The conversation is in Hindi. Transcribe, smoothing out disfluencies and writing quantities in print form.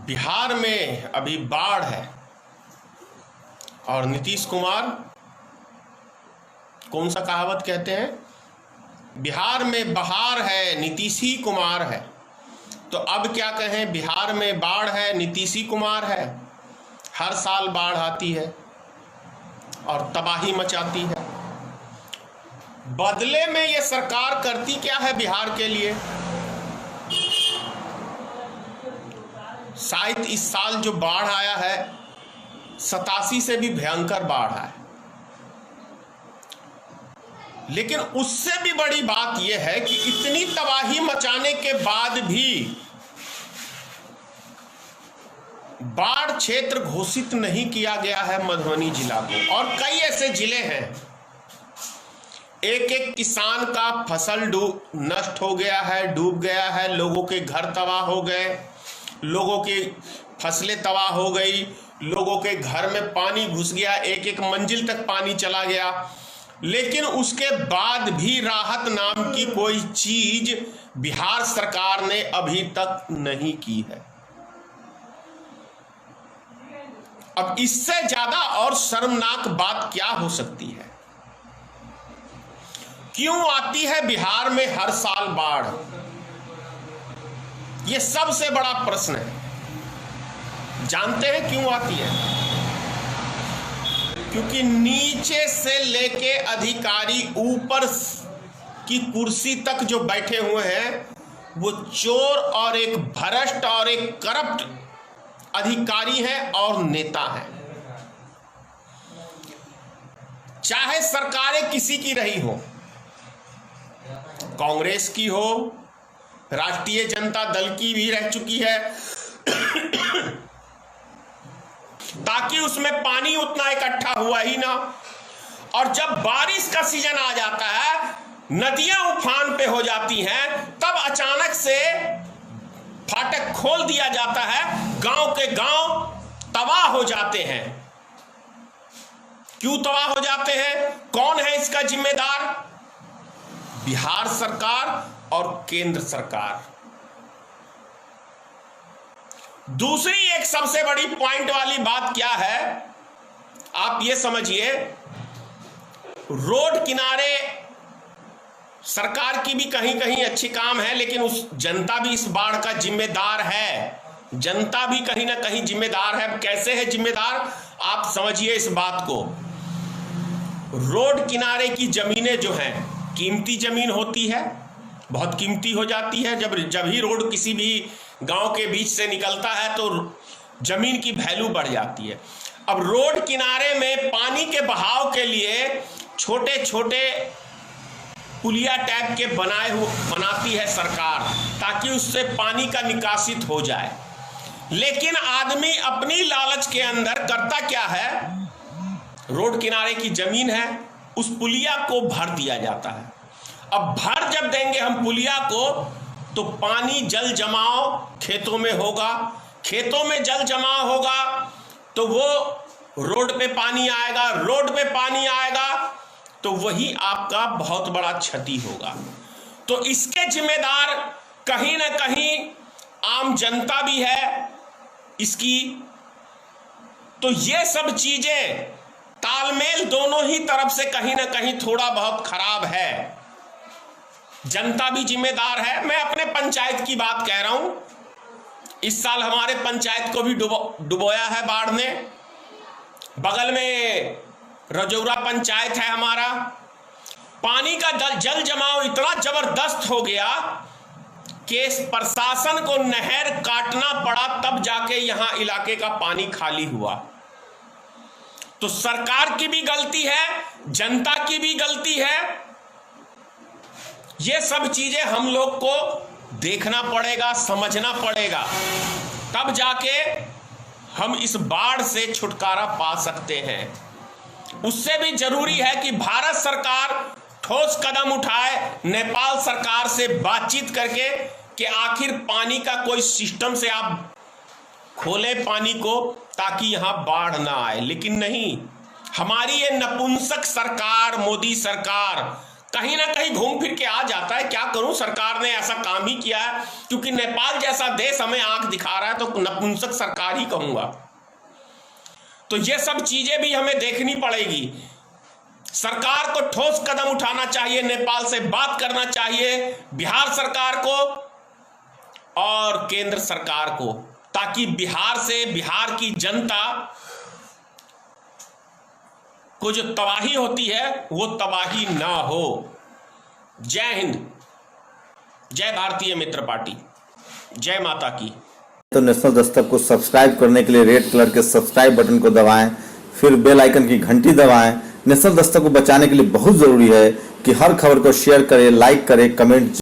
बिहार में अभी बाढ़ है और नीतीश कुमार कौन सा कहावत कहते हैं, बिहार में बहार है नीतीश ही कुमार है। तो अब क्या कहें, बिहार में बाढ़ है नीतीश ही कुमार है। हर साल बाढ़ आती है और तबाही मचाती है। बदले में ये सरकार करती क्या है बिहार के लिए? शायद इस साल जो बाढ़ आया है 87 से भी भयंकर बाढ़ है, लेकिन उससे भी बड़ी बात यह है कि इतनी तबाही मचाने के बाद भी बाढ़ क्षेत्र घोषित नहीं किया गया है मधुबनी जिला को। और कई ऐसे जिले हैं, एक एक किसान का फसल नष्ट हो गया है, डूब गया है, लोगों के घर तबाह हो गए, लोगों की फसलें तबाह हो गई, लोगों के घर में पानी घुस गया, एक एक मंजिल तक पानी चला गया। लेकिन उसके बाद भी राहत नाम की कोई चीज बिहार सरकार ने अभी तक नहीं की है। अब इससे ज्यादा और शर्मनाक बात क्या हो सकती है? क्यों आती है बिहार में हर साल बाढ़? यह सबसे बड़ा प्रश्न है। जानते हैं क्यों आती है? क्योंकि नीचे से लेके अधिकारी ऊपर की कुर्सी तक जो बैठे हुए हैं वो चोर और एक भ्रष्ट और एक करप्ट अधिकारी हैं और नेता हैं। चाहे सरकारें किसी की रही हो, कांग्रेस की हो, राष्ट्रीय जनता दल की भी रह चुकी है, ताकि उसमें पानी उतना इकट्ठा हुआ ही ना। और जब बारिश का सीजन आ जाता है, नदियां उफान पे हो जाती हैं, तब अचानक से फाटक खोल दिया जाता है, गांव के गांव तबाह हो जाते हैं। क्यों तबाह हो जाते हैं? कौन है इसका जिम्मेदार? बिहार सरकार और केंद्र सरकार। दूसरी एक सबसे बड़ी पॉइंट वाली बात क्या है, आप ये समझिए, रोड किनारे सरकार की भी कहीं कहीं अच्छी काम है, लेकिन उस जनता भी इस बाढ़ का जिम्मेदार है। जनता भी कहीं ना कहीं जिम्मेदार है। कैसे है जिम्मेदार, आप समझिए इस बात को। रोड किनारे की जमीनें जो हैं, कीमती जमीन होती है, बहुत कीमती हो जाती है। जब ही रोड किसी भी गांव के बीच से निकलता है तो जमीन की वैल्यू बढ़ जाती है। अब रोड किनारे में पानी के बहाव के लिए छोटे छोटे पुलिया टाइप के बनाती है सरकार, ताकि उससे पानी का निकासित हो जाए। लेकिन आदमी अपनी लालच के अंदर करता क्या है, रोड किनारे की जमीन है, उस पुलिया को भर दिया जाता है। अब भर जब देंगे हम पुलिया को, तो पानी जल जमाव खेतों में होगा, खेतों में जल जमाव होगा तो वो रोड पे पानी आएगा, रोड पे पानी आएगा तो वही आपका बहुत बड़ा क्षति होगा। तो इसके जिम्मेदार कहीं ना कहीं आम जनता भी है इसकी। तो ये सब चीजें तालमेल दोनों ही तरफ से कहीं ना कहीं थोड़ा बहुत खराब है। जनता भी जिम्मेदार है। मैं अपने पंचायत की बात कह रहा हूं, इस साल हमारे पंचायत को भी डुबोया है बाढ़ ने। बगल में रजौरा पंचायत है हमारा, पानी का जल जमाव इतना जबरदस्त हो गया कि प्रशासन को नहर काटना पड़ा, तब जाके यहां इलाके का पानी खाली हुआ। तो सरकार की भी गलती है, जनता की भी गलती है। ये सब चीजें हम लोग को देखना पड़ेगा, समझना पड़ेगा, तब जाके हम इस बाढ़ से छुटकारा पा सकते हैं। उससे भी जरूरी है कि भारत सरकार ठोस कदम उठाए, नेपाल सरकार से बातचीत करके कि आखिर पानी का कोई सिस्टम से आप खोले पानी को, ताकि यहां बाढ़ ना आए। लेकिन नहीं, हमारी ये नपुंसक सरकार, मोदी सरकार कहीं ना कहीं घूम फिर के आ जाता है। क्या करूं, सरकार ने ऐसा काम ही किया है, क्योंकि नेपाल जैसा देश हमें आंख दिखा रहा है, तो नपुंसक सरकार ही कहूंगा। तो ये सब चीजें भी हमें देखनी पड़ेगी। सरकार को ठोस कदम उठाना चाहिए, नेपाल से बात करना चाहिए, बिहार सरकार को और केंद्र सरकार को, ताकि बिहार से, बिहार की जनता को जो तबाही होती है वो तबाही ना हो। जय हिंद, जय भारतीय मित्र पार्टी, जय माता की। तो नेशनल दस्तक को सब्सक्राइब करने के लिए रेड कलर के सब्सक्राइब बटन को दबाएं, फिर बेल आइकन की घंटी दबाएं। नेशनल दस्तक को बचाने के लिए बहुत जरूरी है कि हर खबर को शेयर करें, लाइक करें, कमेंट